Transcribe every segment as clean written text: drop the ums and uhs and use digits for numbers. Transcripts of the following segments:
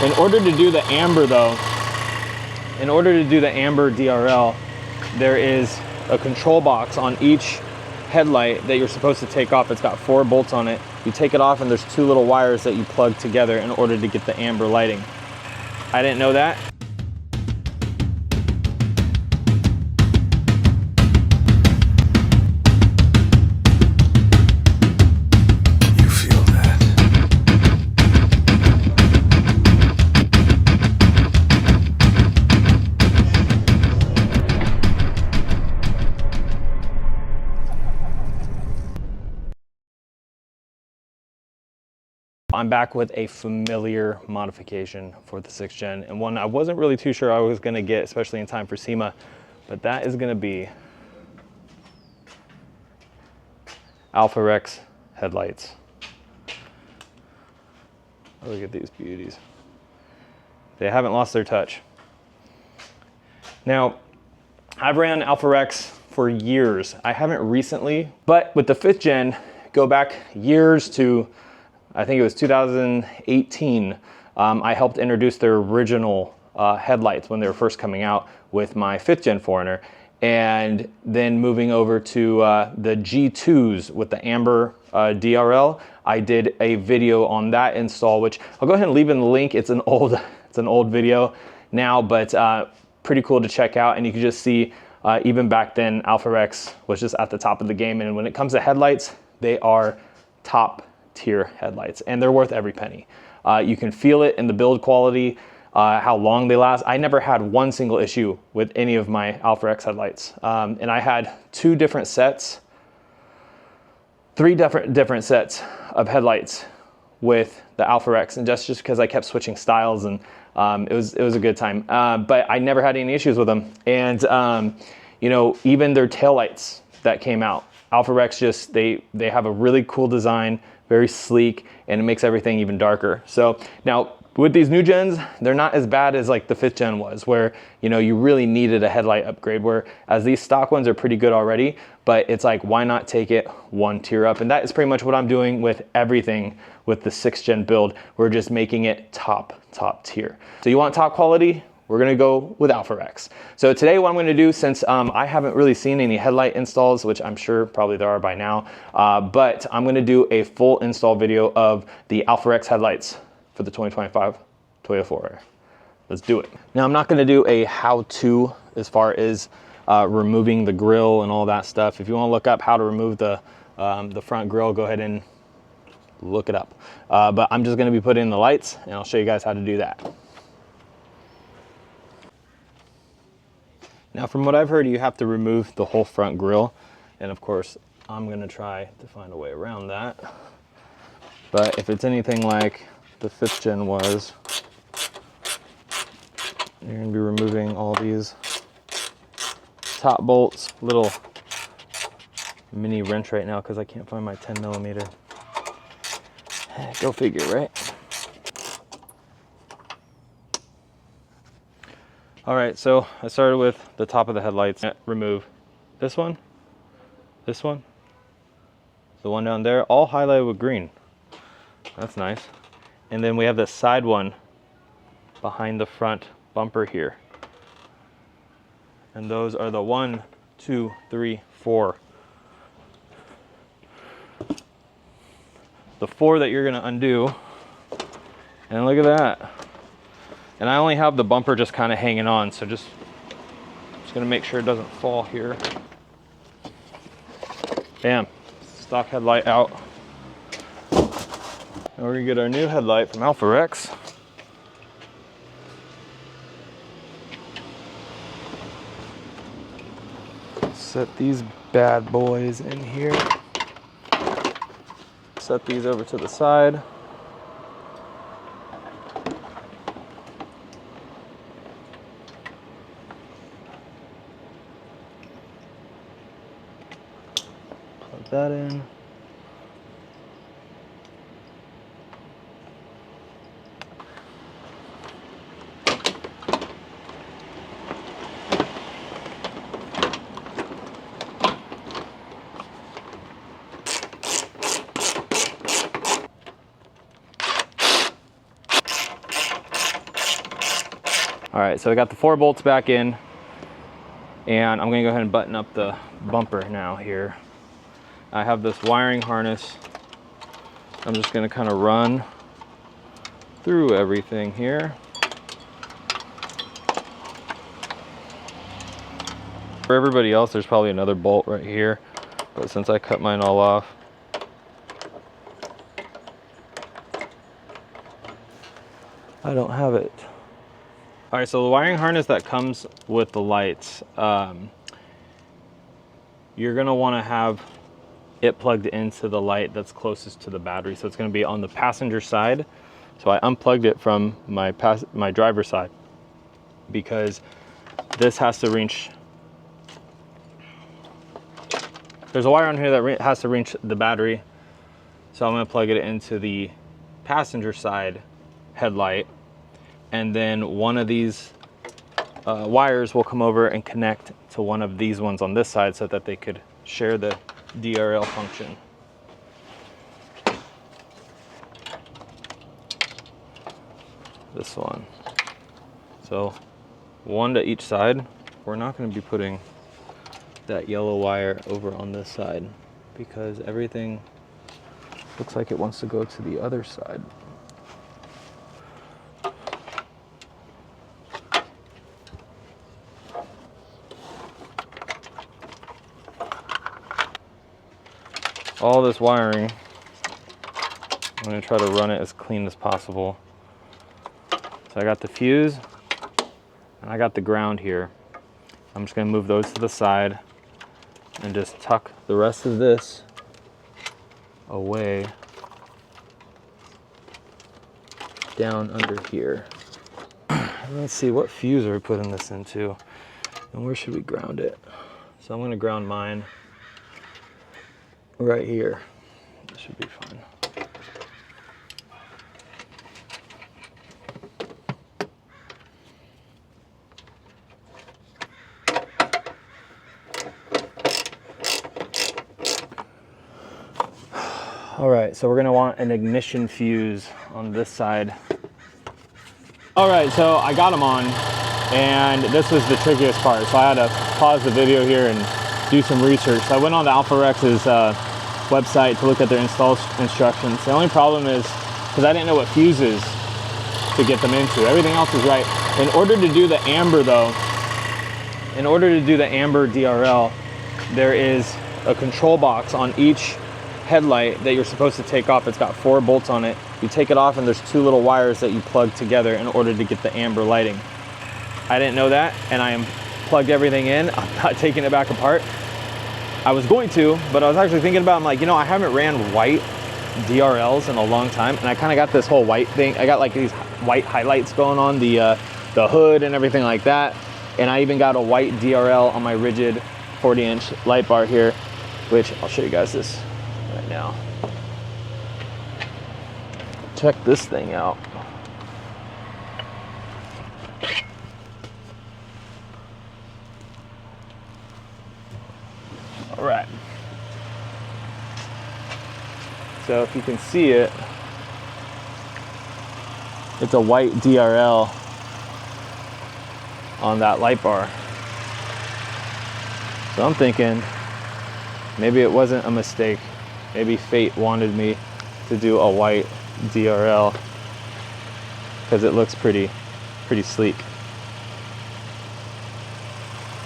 In order to do the amber though, in order to do the amber DRL, there is a control box on each headlight that you're supposed to take off. It's got 4 bolts on it. You take it off and there's 2 little wires that you plug together in order to get the amber lighting. I didn't know that. I'm back with a familiar modification for the 6th gen, and one I wasn't really too sure I was going to get, especially in time for SEMA, but that is going to be AlphaRex headlights. Oh, look at these beauties. They haven't lost their touch. Now, I've ran AlphaRex for years. I haven't recently, but with the 5th gen, go back years to I think it was 2018, I helped introduce their original headlights when they were first coming out with my 5th gen 4runner, and then moving over to the G2s with the amber DRL. I did a video on that install, which I'll go ahead and leave in the link. It's an old video now, but pretty cool to check out. And you can just see even back then, AlphaRex was just at the top of the game. And when it comes to headlights, they are top tier headlights, and they're worth every penny. You can feel it in the build quality, how long they last. I never had one single issue with any of my AlphaRex headlights, and I had 2 different sets, 3 different sets of headlights with the AlphaRex, and just because I kept switching styles, and it was a good time. But I never had any issues with them, and you know, even their taillights that came out, AlphaRex just they have a really cool design, very sleek, and it makes everything even darker. So now with these new gens, they're not as bad as like the 5th gen was, where you know you really needed a headlight upgrade, whereas these stock ones are pretty good already, but it's like, why not take it 1 tier up? And that is pretty much what I'm doing with everything with the 6th gen build. We're just making it top tier. So you want top quality? We're gonna go with AlphaRex. So today what I'm gonna do, since I haven't really seen any headlight installs, which I'm sure probably there are by now, but I'm gonna do a full install video of the AlphaRex headlights for the 2025 Toyota 4runner. Let's do it. Now I'm not gonna do a how-to as far as removing the grill and all that stuff. If you wanna look up how to remove the front grill, go ahead and look it up. But I'm just gonna be putting in the lights, and I'll show you guys how to do that. Now, from what I've heard, you have to remove the whole front grille. And of course, I'm gonna try to find a way around that. But if it's anything like the 5th gen was, you're gonna be removing all these top bolts, little mini wrench right now because I can't find my 10mm. Go figure, right? All right, so I started with the top of the headlights. Remove this one, the one down there, all highlighted with green. That's nice. And then we have the side one behind the front bumper here. And those are the 1, 2, 3, 4. The 4 that you're gonna undo. And look at that. And I only have the bumper just kind of hanging on, so just gonna make sure it doesn't fall here. Bam, stock headlight out. Now we're gonna get our new headlight from AlphaRex. Set these bad boys in here. Set these over to the side. Plug that in. All right, so I got the 4 bolts back in, and I'm gonna go ahead and button up the bumper now here. I have this wiring harness. I'm just gonna kind of run through everything here. For everybody else, there's probably another bolt right here, but since I cut mine all off, I don't have it. All right, so the wiring harness that comes with the lights, you're gonna wanna have it plugged into the light that's closest to the battery. So it's gonna be on the passenger side. So I unplugged it from my driver's side because this has to reach, there's a wire on here that has to reach the battery. So I'm gonna plug it into the passenger side headlight. And then one of these wires will come over and connect to one of these ones on this side so that they could share the DRL function. This one. So one to each side. We're not going to be putting that yellow wire over on this side because everything looks like it wants to go to the other side. All this wiring, I'm going to try to run it as clean as possible. So I got the fuse and I got the ground here. I'm just going to move those to the side and just tuck the rest of this away down under here. Let's see, what fuse are we putting this into and where should we ground it? So I'm going to ground mine right here. This should be fine. All right, so we're gonna want an ignition fuse on this side. All right, so I got them on, and this was the trickiest part. So I had to pause the video here and do some research. So I went on the AlphaRex's website to look at their install instructions. The only problem is, because I didn't know what fuses to get them into. Everything else is right. In order to do the amber though, in order to do the amber DRL, there is a control box on each headlight that you're supposed to take off. It's got 4 bolts on it. You take it off and there's 2 little wires that you plug together in order to get the amber lighting. I didn't know that, and I plugged everything in. I'm not taking it back apart. I was going to, but I was actually thinking about, I'm like, you know, I haven't ran white DRLs in a long time, and I kind of got this whole white thing. I got like these white highlights going on the hood and everything like that. And I even got a white DRL on my rigid 40-inch light bar here, which I'll show you guys this right now. Check this thing out. All right. So if you can see it, it's a white DRL on that light bar. So I'm thinking maybe it wasn't a mistake. Maybe fate wanted me to do a white DRL because it looks pretty sleek.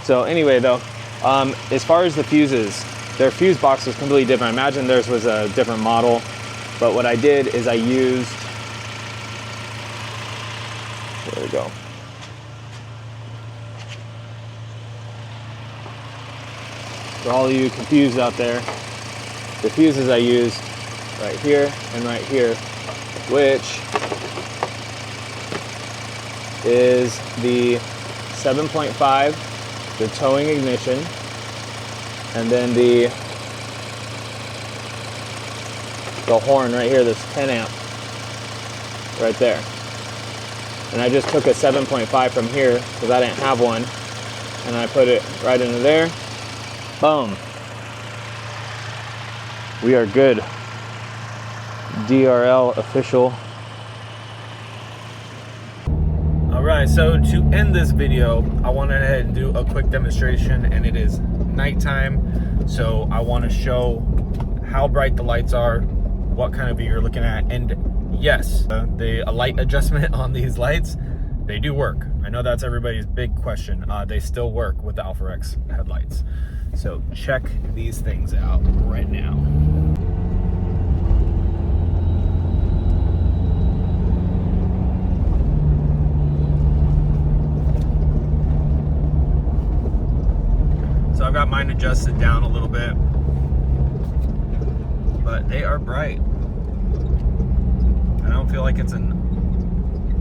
So anyway though, as far as the fuses, their fuse box was completely different. I imagine theirs was a different model, but what I did is I used, there we go. For all of you confused out there, the fuses I used right here and right here, which is the 7.5, the towing ignition, and then the horn right here, this 10 amp right there. And I just took a 7.5 from here because I didn't have one, and I put it right into there. Boom. We are good. DRL official. All right, so to end this video, I went ahead and do a quick demonstration, and it is nighttime. So I want to show how bright the lights are, what kind of view you're looking at, and yes, the light adjustment on these lights, they do work. I know that's everybody's big question. They still work with the AlphaRex headlights. So check these things out right now. So I've got mine adjusted down a little bit, but they are bright. I don't feel like it's an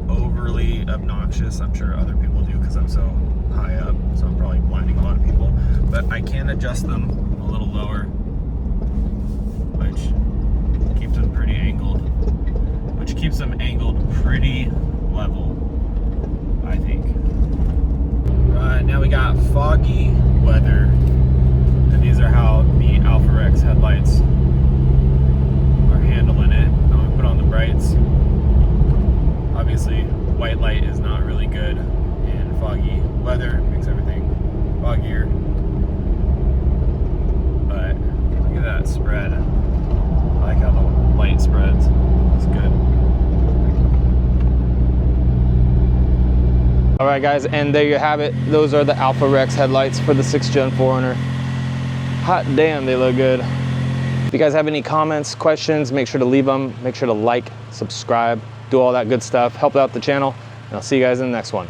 overly obnoxious. I'm sure other people do because I'm so high up, so I'm probably blinding a lot of people. But I can adjust them a little lower, which keeps them pretty angled, pretty level, I think. Now we got foggy weather, and these are how the AlphaRex headlights are handling it. I'm gonna put on the brights. Obviously, white light is not really good, and foggy weather makes everything foggier. But look at that spread. I like how the light spreads. It's good. All right, guys, and there you have it. Those are the AlphaRex headlights for the 6th Gen 4runner. Hot damn, they look good. If you guys have any comments, questions, make sure to leave them. Make sure to like, subscribe, do all that good stuff. Help out the channel, and I'll see you guys in the next one.